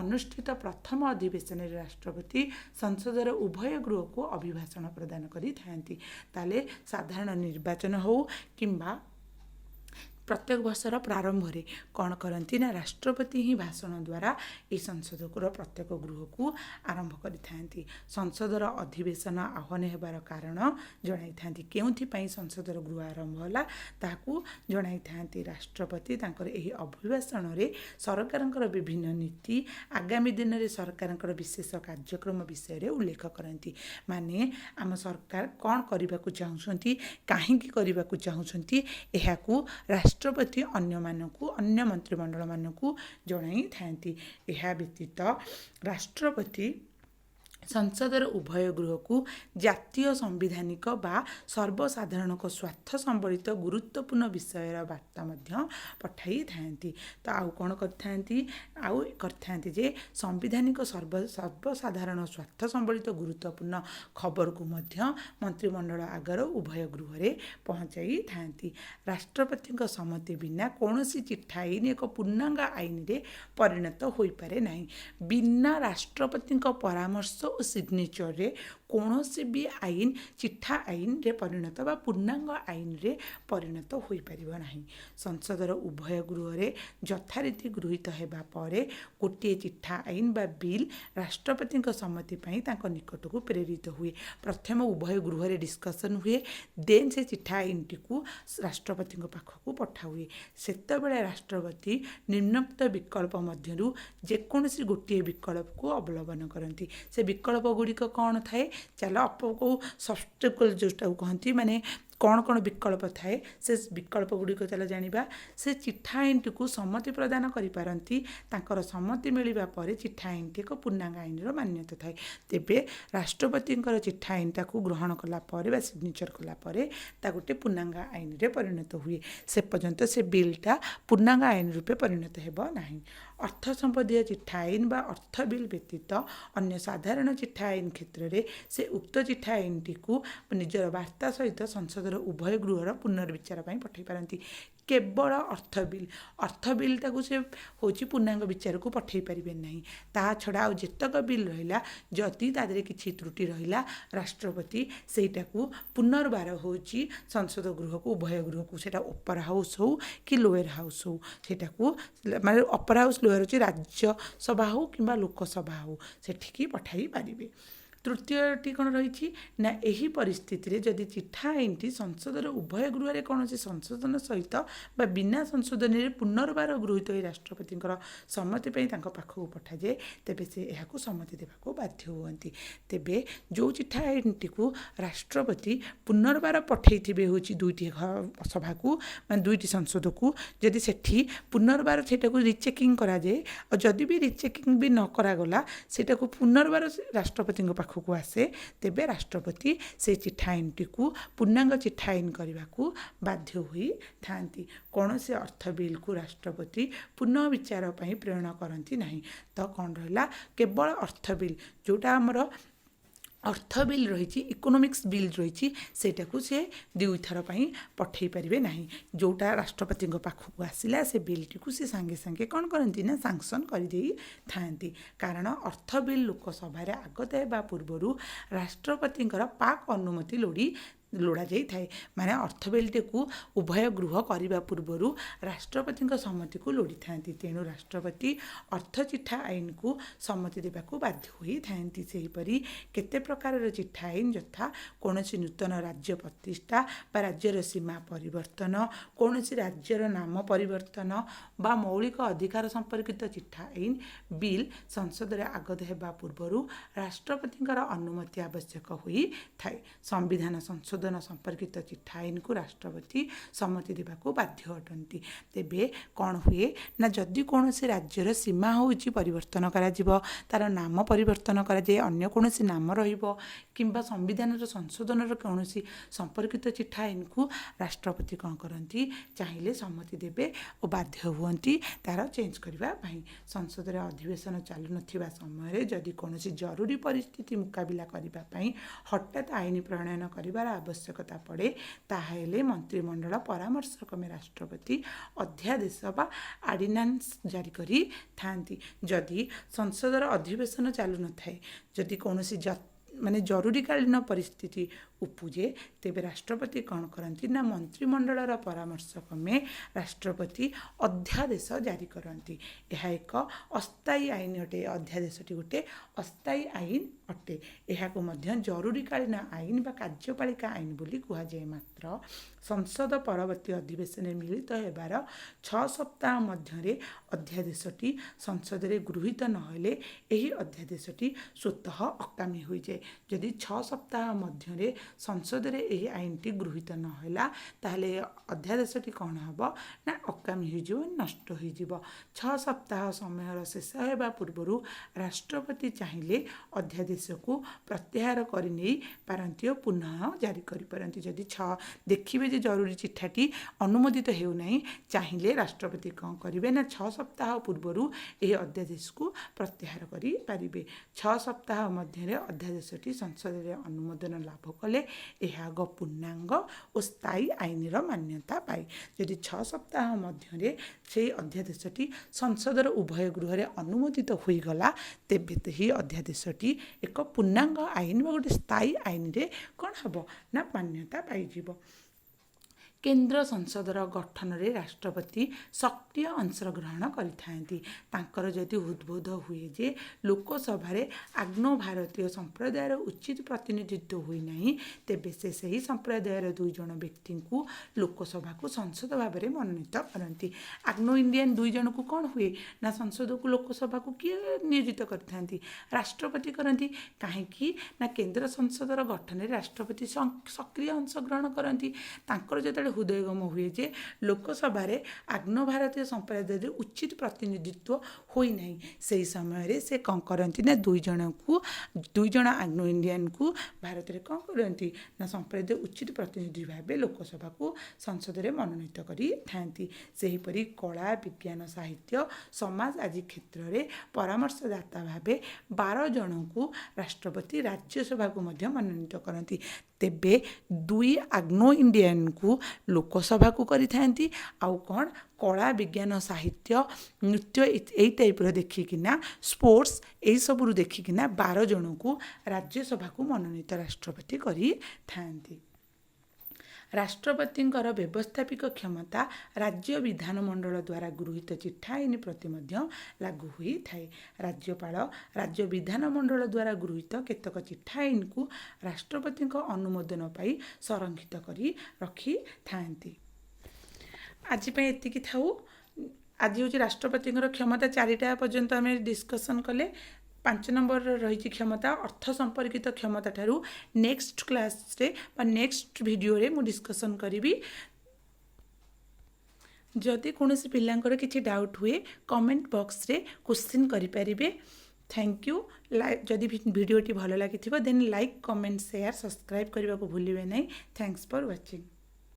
ଅନୁଷ୍ଠିତ ପ୍ରଥମ ଅଧିବେଶନରେ ରାଷ୍ଟ୍ରପତି ସଂସଦର ଉଭୟ ଗୃହକୁ ଅଭିଭାଷଣ ପ୍ରଦାନ କରିଥାନ୍ତି। ତାହେଲେ ସାଧାରଣ ନିର୍ବାଚନ ହେଉ କିମ୍ବା ପ୍ରତ୍ୟେକ ବର୍ଷର ପ୍ରାରମ୍ଭରେ କ'ଣ କରନ୍ତି ନା ରାଷ୍ଟ୍ରପତି ହିଁ ଭାଷଣ ଦ୍ୱାରା ଏହି ସଂସଦର ପ୍ରତ୍ୟେକ ଗୃହକୁ ଆରମ୍ଭ କରିଥାନ୍ତି। ସଂସଦର ଅଧିବେଶନ ଆହ୍ୱାନ ହେବାର କାରଣ ଜଣାଇଥାନ୍ତି। କେଉଁଥିପାଇଁ ସଂସଦର ଗୃହ ଆରମ୍ଭ ହେଲା ତାହାକୁ ଜଣାଇଥାନ୍ତି। ରାଷ୍ଟ୍ରପତି ତାଙ୍କର ଏହି ଅଭିଭାଷଣରେ ସରକାରଙ୍କର ବିଭିନ୍ନ ନୀତି, ଆଗାମୀ ଦିନରେ ସରକାରଙ୍କର ବିଶେଷ କାର୍ଯ୍ୟକ୍ରମ ବିଷୟରେ ଉଲ୍ଲେଖ କରନ୍ତି। ମାନେ ଆମ ସରକାର କ'ଣ କରିବାକୁ ଚାହୁଁଛନ୍ତି, କାହିଁକି କରିବାକୁ ଚାହୁଁଛନ୍ତି, ଏହାକୁ ରାଷ୍ଟ୍ରପତି ଅନ୍ୟ ମନ୍ତ୍ରିମଣ୍ଡଳମାନଙ୍କୁ ଜଣାଇଥାନ୍ତି। ଏହା ବ୍ୟତୀତ ରାଷ୍ଟ୍ରପତି ସଂସଦର ଉଭୟ ଗୃହକୁ ଜାତୀୟ ସାମ୍ବିଧାନିକ ବା ସର୍ବସାଧାରଣଙ୍କ ସ୍ୱାର୍ଥ ସମ୍ବଳିତ ଗୁରୁତ୍ୱପୂର୍ଣ୍ଣ ବିଷୟର ବାର୍ତ୍ତା ମଧ୍ୟ ପଠାଇଥାନ୍ତି। ତ ଆଉ କ'ଣ କରିଥାନ୍ତି ଯେ ସାମ୍ବିଧାନିକ ସର୍ବସାଧାରଣ ସ୍ୱାର୍ଥ ସମ୍ବଳିତ ଗୁରୁତ୍ୱପୂର୍ଣ୍ଣ ଖବରକୁ ମଧ୍ୟ ମନ୍ତ୍ରିମଣ୍ଡଳ ଆଗରେ ଉଭୟ ଗୃହରେ ପହଞ୍ଚାଇଥାନ୍ତି। ରାଷ୍ଟ୍ରପତିଙ୍କ ସମ୍ମତି ବିନା କୌଣସି ଚିଠା ଆଇନ ଏକ ପୂର୍ଣ୍ଣାଙ୍ଗ ଆଇନରେ ପରିଣତ ହୋଇପାରେ ନାହିଁ। ବିନା ରାଷ୍ଟ୍ରପତିଙ୍କ ପରାମର୍ଶ ଓ ସିଗ୍ନେଚରରେ କୌଣସି ବି ଆଇନ ଚିଠା ଆଇନରେ ପରିଣତ ବା ପୂର୍ଣ୍ଣାଙ୍ଗ ଆଇନରେ ପରିଣତ ହୋଇପାରିବ ନାହିଁ। ସଂସଦର ଉଭୟ ଗୃହରେ ଯଥାରୀତି ଗୃହୀତ ହେବା ପରେ ଗୋଟିଏ ଚିଠା ଆଇନ ବା ବିଲ୍ ରାଷ୍ଟ୍ରପତିଙ୍କ ସମ୍ମତି ପାଇଁ ତାଙ୍କ ନିକଟକୁ ପ୍ରେରିତ ହୁଏ। ପ୍ରଥମେ ଉଭୟ ଗୃହରେ ଡିସ୍କସନ୍ ହୁଏ, ଦେନ୍ ସେ ଚିଠା ଆଇନଟିକୁ ରାଷ୍ଟ୍ରପତିଙ୍କ ପାଖକୁ ପଠାହୁଏ। ସେତେବେଳେ ରାଷ୍ଟ୍ରପତି ନିମ୍ନୋକ୍ତ ବିକଳ୍ପ ମଧ୍ୟରୁ ଯେକୌଣସି ଗୋଟିଏ ବିକଳ୍ପକୁ ଅବଲମ୍ବନ କରନ୍ତି। ସେ ବିକଳ୍ପ ଗୁଡ଼ିକ କ'ଣ ଥାଏ, ଚାଲ ସବଷ୍ଟେକଲ୍ ଯେଉଁଟାକୁ କହନ୍ତି, ମାନେ କ'ଣ କ'ଣ ବିକଳ୍ପ ଥାଏ ସେ ବିକଳ୍ପ ଗୁଡ଼ିକ ଚାଲ ଜାଣିବା। ସେ ଚିଠା ଆଇନଟିକୁ ସମ୍ମତି ପ୍ରଦାନ କରିପାରନ୍ତି। ତାଙ୍କର ସମ୍ମତି ମିଳିବା ପରେ ଚିଠା ଆଇନଟି ଏକ ପୂର୍ଣ୍ଣାଙ୍ଗ ଆଇନର ମାନ୍ୟତା ଥାଏ। ତେବେ ରାଷ୍ଟ୍ରପତିଙ୍କର ଚିଠା ଆଇନଟାକୁ ଗ୍ରହଣ କଲା ପରେ ବା ସିଗ୍ନେଚର କଲା ପରେ ତା ଗୋଟେ ପୂର୍ଣ୍ଣାଙ୍ଗ ଆଇନରେ ପରିଣତ ହୁଏ। ସେ ପର୍ଯ୍ୟନ୍ତ ସେ ବିଲ୍ଟା ପୂର୍ଣ୍ଣାଙ୍ଗ ଆଇନ ରୂପେ ପରିଣତ ହେବ ନାହିଁ। ଅର୍ଥ ସମ୍ବନ୍ଧୀୟ ଚିଠା ଆଇନ ବା ଅର୍ଥ ବିଲ୍ ବ୍ୟତୀତ ଅନ୍ୟ ସାଧାରଣ ଚିଠା ଆଇନ କ୍ଷେତ୍ରରେ ସେ ଉକ୍ତ ଚିଠା ଆଇନଟିକୁ ନିଜର ବାର୍ତ୍ତା ସହିତ ସଂସଦର ଉଭୟ ଗୃହର ପୁନର୍ବିଚାର ପାଇଁ ପଠାଇ ପାରନ୍ତି। କେବଳ ଅର୍ଥ ବିଲ୍ଟାକୁ ସେ ହେଉଛି ପୂର୍ଣ୍ଣାଙ୍ଗ ବିଚାରକୁ ପଠାଇ ପାରିବେ ନାହିଁ। ତା ଛଡ଼ା ଆଉ ଯେତକ ବିଲ୍ ରହିଲା ଯଦି ତା ଦେହରେ କିଛି ତ୍ରୁଟି ରହିଲା ରାଷ୍ଟ୍ରପତି ସେଇଟାକୁ ପୁନର୍ବାର ହେଉଛି ସଂସଦ ଗୃହକୁ ଉଭୟ ଗୃହକୁ ସେଇଟା ଅପର ହାଉସ୍ ହେଉ କି ଲୋୟର ହାଉସ୍ ହେଉ ସେଇଟାକୁ ମାନେ ଅପର ହାଉସ୍ ଲୋୟର ହେଉଛି ରାଜ୍ୟସଭା ହେଉ କିମ୍ବା ଲୋକସଭା ହେଉ ସେଠିକି ପଠାଇ ପାରିବେ। ତୃତୀୟଟି କ'ଣ ରହିଛି ନା ଏହି ପରିସ୍ଥିତିରେ ଯଦି ଚିଠା ଆଇନଟି ସଂସଦର ଉଭୟ ଗୃହରେ କୌଣସି ସଂଶୋଧନ ସହିତ ବା ବିନା ସଂଶୋଧନରେ ପୁନର୍ବାର ଗୃହୀତ ହୋଇ ରାଷ୍ଟ୍ରପତିଙ୍କର ସମ୍ମତି ପାଇଁ ତାଙ୍କ ପାଖକୁ ପଠାଯାଏ ତେବେ ସେ ଏହାକୁ ସମ୍ମତି ଦେବାକୁ ବାଧ୍ୟ ହୁଅନ୍ତି। ତେବେ ଯେଉଁ ଚିଠା ଆଇନଟିକୁ ରାଷ୍ଟ୍ରପତି ପୁନର୍ବାର ପଠାଇଥିବେ ହେଉଛି ଦୁଇଟି ସଭାକୁ ମାନେ ଦୁଇଟି ସଂସଦକୁ ଯଦି ସେଠି ପୁନର୍ବାର ସେଇଟାକୁ ରିଚେକିଂ କରାଯାଏ ଆଉ ଯଦି ବି ରିଚେକିଂ ବି ନ କରାଗଲା ସେଇଟାକୁ ପୁନର୍ବାର ରାଷ୍ଟ୍ରପତିଙ୍କ ପାଖକୁ ଆସେ ତେବେ ରାଷ୍ଟ୍ରପତି ସେହି ଚିଠା ଆଇନଟିକୁ ପୂର୍ଣ୍ଣାଙ୍ଗ ଚିଠା ଆଇନ କରିବାକୁ ବାଧ୍ୟ ହୋଇଥାନ୍ତି। କୌଣସି ଅର୍ଥ ବିଲ୍କୁ ରାଷ୍ଟ୍ରପତି ପୁନଃ ବିଚାର ପାଇଁ ପ୍ରେରଣ କରନ୍ତି ନାହିଁ। ତ କ'ଣ ରହିଲା କେବଳ ଅର୍ଥ ବିଲ୍ ଯେଉଁଟା ଆମର ଅର୍ଥ ବିଲ୍ ରହିଛି ଇକୋନୋମିକ୍ସ ବିଲ୍ ରହିଛି ସେଇଟାକୁ ସେ ଦୁଇଥର ପାଇଁ ପଠାଇ ପାରିବେ ନାହିଁ। ଯେଉଁଟା ରାଷ୍ଟ୍ରପତିଙ୍କ ପାଖକୁ ଆସିଲା ସେ ବିଲ୍ଟିକୁ ସେ ସାଙ୍ଗେ ସାଙ୍ଗେ କ'ଣ କରନ୍ତି ନା ସାଙ୍କସନ୍ କରିଦେଇଥାନ୍ତି। କାରଣ ଅର୍ଥ ବିଲ୍ ଲୋକସଭାରେ ଆଗତ ହେବା ପୂର୍ବରୁ ରାଷ୍ଟ୍ରପତିଙ୍କର ପାକ୍ ଅନୁମତି ଲୋଡ଼ାଯାଇଥାଏ। ମାନେ ଅର୍ଥ ବିଲ୍ଟିକୁ ଉଭୟ ଗୃହ କରିବା ପୂର୍ବରୁ ରାଷ୍ଟ୍ରପତିଙ୍କ ସମ୍ମତିକୁ ଲୋଡ଼ିଥାନ୍ତି। ତେଣୁ ରାଷ୍ଟ୍ରପତି ଅର୍ଥ ଚିଠା ଆଇନକୁ ସମ୍ମତି ଦେବାକୁ ବାଧ୍ୟ ହୋଇଥାନ୍ତି। ସେହିପରି କେତେ ପ୍ରକାରର ଚିଠା ଆଇନ ଯଥା କୌଣସି ନୂତନ ରାଜ୍ୟ ପ୍ରତିଷ୍ଠା ବା ରାଜ୍ୟର ସୀମା ପରିବର୍ତ୍ତନ କୌଣସି ରାଜ୍ୟର ନାମ ପରିବର୍ତ୍ତନ ବା ମୌଳିକ ଅଧିକାର ସମ୍ପର୍କିତ ଚିଠା ଆଇନ ବିଲ୍ ସଂସଦରେ ଆଗତ ହେବା ପୂର୍ବରୁ ରାଷ୍ଟ୍ରପତିଙ୍କର ଅନୁମତି ଆବଶ୍ୟକ ହୋଇଥାଏ। ସମ୍ବିଧାନ ସଂଶୋଧନ ସମ୍ପର୍କିତ ଚିଠା ଆଇନକୁ ରାଷ୍ଟ୍ରପତି ସମ୍ମତି ଦେବାକୁ ବାଧ୍ୟ ଅଟନ୍ତି। ତେବେ କ'ଣ ହୁଏ ନା ଯଦି କୌଣସି ରାଜ୍ୟର ସୀମା ହେଉଛି ପରିବର୍ତ୍ତନ କରାଯିବ ତାର ନାମ ପରିବର୍ତ୍ତନ କରାଯାଏ ଅନ୍ୟ କୌଣସି ନାମ ରହିବ କିମ୍ବା ସମ୍ବିଧାନର ସଂଶୋଧନର କୌଣସି ସମ୍ପର୍କିତ ଚିଠା ଆଇନକୁ ରାଷ୍ଟ୍ରପତି କ'ଣ କରନ୍ତି ଚାହିଁଲେ ସମ୍ମତି ଦେବେ ଓ ବାଧ୍ୟ ହୁଅନ୍ତି ତାର ଚେଞ୍ଜ କରିବା ପାଇଁ। ସଂସଦରେ ଅଧିବେଶନ ଚାଲୁନଥିବା ସମୟରେ ଯଦି କୌଣସି ଜରୁରୀ ପରିସ୍ଥିତି ମୁକାବିଲା କରିବା ପାଇଁ ହଠାତ୍ ଆଇନ ପ୍ରଣୟନ କରିବାର ଆବଶ୍ୟକତା ପଡ଼େ ତାହେଲେ ମନ୍ତ୍ରିମଣ୍ଡଳ ପରାମର୍ଶ କ୍ରମେ ରାଷ୍ଟ୍ରପତି ଅଧ୍ୟାଦେଶ ବା ଅର୍ଡ଼ିନାନ୍ସ ଜାରି କରିଥାନ୍ତି। ଯଦି ସଂସଦର ଅଧିବେଶନ ଚାଲୁନଥାଏ ଯଦି କୌଣସି ମାନେ ଜରୁରୀକାଳୀନ ପରିସ୍ଥିତି ଉପୁଜେ ତେବେ ରାଷ୍ଟ୍ରପତି କ'ଣ କରନ୍ତି ନା ମନ୍ତ୍ରିମଣ୍ଡଳର ପରାମର୍ଶ କ୍ରମେ ରାଷ୍ଟ୍ରପତି ଅଧ୍ୟାଦେଶ ଜାରି କରନ୍ତି। ଏହା ଏକ ଅସ୍ଥାୟୀ ଆଇନ ଅଟେ। ଅଧ୍ୟାଦେଶଟି ଗୋଟେ ଅସ୍ଥାୟୀ ଆଇନ ଅଟେ। ଏହାକୁ ମଧ୍ୟ ଜରୁରୀକାଳୀନ ଆଇନ ବା କାର୍ଯ୍ୟପାଳିକା ଆଇନ ବୋଲି କୁହାଯାଏ। ମାତ୍ର ସଂସଦ ପରବର୍ତ୍ତୀ ଅଧିବେଶନରେ ମିଳିତ ହେବାର 6 ସପ୍ତାହ ମଧ୍ୟରେ ଅଧ୍ୟାଦେଶଟି ସଂସଦରେ ଗୃହୀତ ନହେଲେ ଏହି ଅଧ୍ୟାଦେଶଟି ସ୍ୱତଃ ଅକାମୀ ହୋଇଯାଏ। ଯଦି 6 ସପ୍ତାହ ମଧ୍ୟରେ ସଂସଦରେ ଏହି ଆଇନଟି ଗୃହୀତ ନହେଲା ତାହେଲେ ଅଧ୍ୟାଦେଶଟି କ'ଣ ହେବ ନା ଅକାମୀ ହୋଇଯିବ ନଷ୍ଟ ହୋଇଯିବ। 6 ସପ୍ତାହ ସମୟର ଶେଷ ହେବା ପୂର୍ବରୁ ରାଷ୍ଟ୍ରପତି ଚାହିଁଲେ ଅଧ୍ୟାଦେଶକୁ ପ୍ରତ୍ୟାହାର କରିନେଇ ପାରନ୍ତି ଓ ପୁନଃ ଜାରି କରିପାରନ୍ତି। ଯଦି ଦେଖିବେ ଯେ ଜରୁରୀ ଚିଠାଟି ଅନୁମୋଦିତ ହେଉନାହିଁ ଚାହିଁଲେ ରାଷ୍ଟ୍ରପତି କ'ଣ କରିବେ ନା 6 ସପ୍ତାହ ପୂର୍ବରୁ ଏହି ଅଧ୍ୟାଦେଶକୁ ପ୍ରତ୍ୟାହାର କରିପାରିବେ। 6 ସପ୍ତାହ ମଧ୍ୟରେ ଅଧ୍ୟାଦେଶଟି ସଂସଦରେ ଅନୁମୋଦନ ଲାଭ କଲେ ଏହା ଏକ ପୂର୍ଣ୍ଣାଙ୍ଗ ଓ ସ୍ଥାୟୀ ଆଇନର ମାନ୍ୟତା ପାଏ। ଯଦି 6 ସପ୍ତାହ ମଧ୍ୟରେ ସେହି ଅଧ୍ୟାଦେଶଟି ସଂସଦର ଉଭୟ ଗୃହରେ ଅନୁମୋଦିତ ହୋଇଗଲା ତେବେ ଏହି ଅଧ୍ୟାଦେଶଟି ଏକ ପୂର୍ଣ୍ଣାଙ୍ଗ ଆଇନ ବା ଗୋଟେ ସ୍ଥାୟୀ ଆଇନରେ କ'ଣ ହେବ ନା ମାନ୍ୟତା ପାଇଯିବ। କେନ୍ଦ୍ର ସଂସଦର ଗଠନରେ ରାଷ୍ଟ୍ରପତି ସକ୍ରିୟ ଅଂଶଗ୍ରହଣ କରିଥାନ୍ତି। ତାଙ୍କର ଯଦି ଉଦ୍ବୋଧ ହୁଏ ଯେ ଲୋକସଭାରେ ଆଗ୍ନୋ ଭାରତୀୟ ସମ୍ପ୍ରଦାୟର ଉଚିତ ପ୍ରତିନିଧିତ୍ୱ ହୋଇନାହିଁ ତେବେ ସେ ସେହି ସମ୍ପ୍ରଦାୟର 2 ଜଣ ବ୍ୟକ୍ତିଙ୍କୁ ଲୋକସଭାକୁ ସଂସଦ ଭାବରେ ମନୋନୀତ କରନ୍ତି। ଆଗ୍ନୋ ଇଣ୍ଡିଆନ 2 ଜଣଙ୍କୁ କ'ଣ ହୁଏ ନା ସଂସଦକୁ ଲୋକସଭାକୁ କିଏ ନିୟୋଜିତ କରିଥାନ୍ତି ରାଷ୍ଟ୍ରପତି କରନ୍ତି। କାହିଁକି ନା କେନ୍ଦ୍ର ସଂସଦର ଗଠନରେ ରାଷ୍ଟ୍ରପତି ସକ୍ରିୟ ଅଂଶଗ୍ରହଣ କରନ୍ତି। ତାଙ୍କର ଯେତେବେଳେ ହୃଦୟଙ୍ଗମ ହୁଏ ଯେ ଲୋକସଭାରେ ଆଗ୍ନୋ ଭାରତୀୟ ସମ୍ପ୍ରଦାୟରେ ଉଚିତ ପ୍ରତିନିଧିତ୍ୱ ହୋଇନାହିଁ ସେହି ସମୟରେ ସେ କ'ଣ କରନ୍ତି ନା 2 ଜଣ ଆଗ୍ନୋ ଇଣ୍ଡିଆନକୁ ଭାରତରେ କ'ଣ କରନ୍ତି ନା ସମ୍ପ୍ରଦାୟ ଉଚିତ ପ୍ରତିନିଧି ଭାବେ ଲୋକସଭାକୁ ସଂସଦରେ ମନୋନୀତ କରିଥାନ୍ତି। ସେହିପରି କଳା ବିଜ୍ଞାନ ସାହିତ୍ୟ ସମାଜ ଆଦି କ୍ଷେତ୍ରରେ ପରାମର୍ଶଦାତା ଭାବେ 12 ଜଣଙ୍କୁ ରାଷ୍ଟ୍ରପତି ରାଜ୍ୟସଭାକୁ ମଧ୍ୟ ମନୋନୀତ କରନ୍ତି। ତେବେ 2 ଆଗ୍ନୋ ଇଣ୍ଡିଆନକୁ ଲୋକସଭାକୁ କରିଥାନ୍ତି ଆଉ କ'ଣ କଳା ବିଜ୍ଞାନ ସାହିତ୍ୟ ନୃତ୍ୟ ଏଇ ଟାଇପ୍ର ଦେଖିକିନା ସ୍ପୋର୍ଟସ୍ ଏଇସବୁରୁ ଦେଖିକିନା 12 ଜଣଙ୍କୁ ରାଜ୍ୟସଭାକୁ ମନୋନୀତ ରାଷ୍ଟ୍ରପତି କରିଥାନ୍ତି। ରାଷ୍ଟ୍ରପତିଙ୍କର ବ୍ୟବସ୍ଥାପିକ କ୍ଷମତା ରାଜ୍ୟ ବିଧାନମଣ୍ଡଳ ଦ୍ୱାରା ଗୃହୀତ ଚିଠା ଆଇନ ପ୍ରତି ମଧ୍ୟ ଲାଗୁ ହୋଇଥାଏ। ରାଜ୍ୟପାଳ ରାଜ୍ୟ ବିଧାନମଣ୍ଡଳ ଦ୍ୱାରା ଗୃହୀତ କେତେକ ଚିଠା ଆଇନକୁ ରାଷ୍ଟ୍ରପତିଙ୍କ ଅନୁମୋଦନ ପାଇ ସଂରକ୍ଷିତ କରି ରଖିଥାନ୍ତି। ଆଜି ପାଇଁ ଏତିକି ଥାଉ। ଆଜି ହେଉଛି ରାଷ୍ଟ୍ରପତିଙ୍କର କ୍ଷମତା 4ଟା ପର୍ଯ୍ୟନ୍ତ ଆମେ ଡିସ୍କସନ୍ କଲେ। 5 ନମ୍ବରର ରହିଛି କ୍ଷମତା ଅର୍ଥ ସମ୍ପର୍କିତ କ୍ଷମତା ଠାରୁ ନେକ୍ସଟ କ୍ଲାସ୍ରେ ବା ନେକ୍ସଟ ଭିଡ଼ିଓରେ ମୁଁ ଡିସ୍କସନ୍ କରିବି। ଯଦି କୌଣସି ପିଲାଙ୍କର କିଛି ଡାଉଟ୍ ହୁଏ କମେଣ୍ଟ ବକ୍ସରେ କ୍ୱେଶ୍ଚିନ୍ କରିପାରିବେ। Thank you. ଯଦି ଭିଡ଼ିଓଟି ଭଲ ଲାଗିଥିବ then like comment share subscribe କରିବାକୁ ଭୁଲିବେ ନାହିଁ। Thanks for watching.